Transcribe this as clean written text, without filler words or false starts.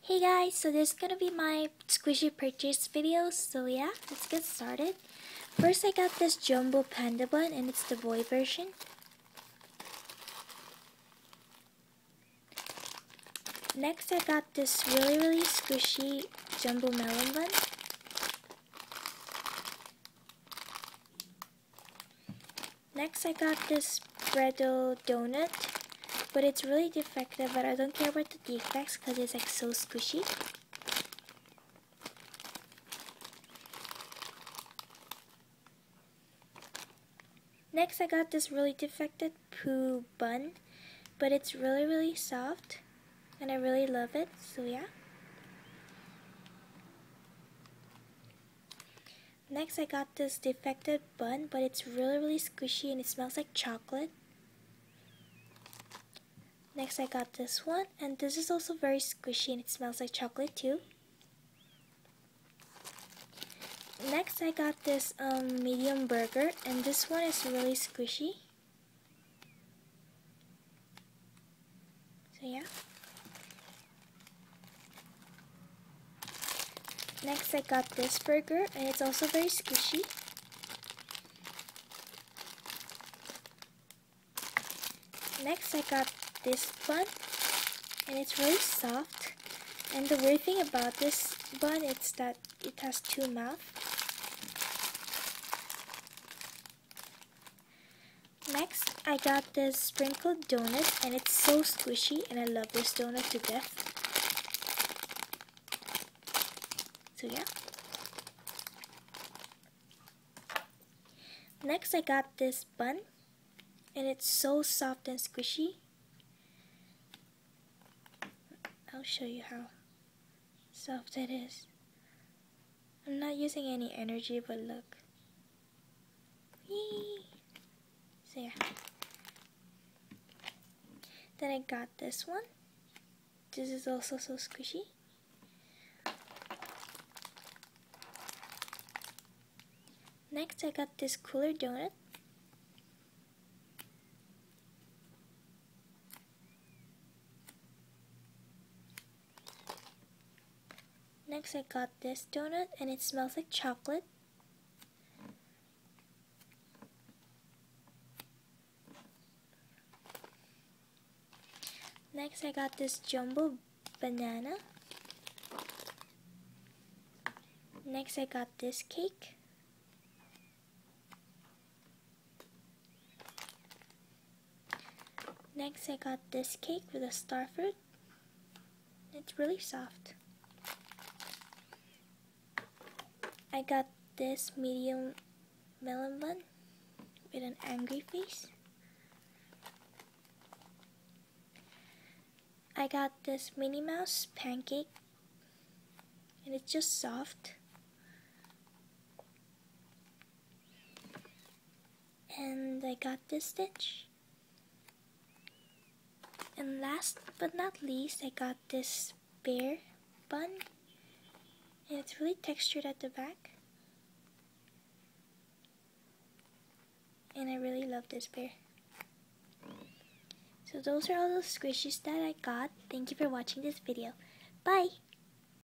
Hey guys, so this is gonna be my squishy purchase video, so yeah, let's get started. First I got this Jumbo Panda Bun and it's the boy version. Next I got this really squishy Jumbo Melon Bun. Next I got this Bredo Donut, but it's really defective, but I don't care about the defects because it's like so squishy. Next I got this really defective Poo Bun, but it's really soft and I really love it, so yeah. Next I got this defective bun, but it's really squishy and it smells like chocolate. Next I got this one, and this is also very squishy and it smells like chocolate too. Next I got this medium burger, and this one is really squishy. So yeah. Next I got this burger, and it's also very squishy. Next I got this bun, and it's really soft. And the weird thing about this bun is that it has two mouths. Next I got this sprinkled donut, and it's so squishy and I love this donut to death. So yeah. Next I got this bun, and it's so soft and squishy. I'll show you how soft it is. I'm not using any energy, but look. Whee! So yeah. Then I got this one. This is also so squishy. Next I got this cooler donut. Next I got this donut, and it smells like chocolate. Next I got this jumbo banana. Next I got this cake. Next I got this cake with a star fruit. It's really soft. I got this medium melon bun with an angry face. I got this Minnie Mouse pancake, and it's just soft. And I got this Stitch. And last but not least, I got this bear bun, and it's really textured at the back. And I really love this bear. So those are all the squishies that I got. Thank you for watching this video. Bye!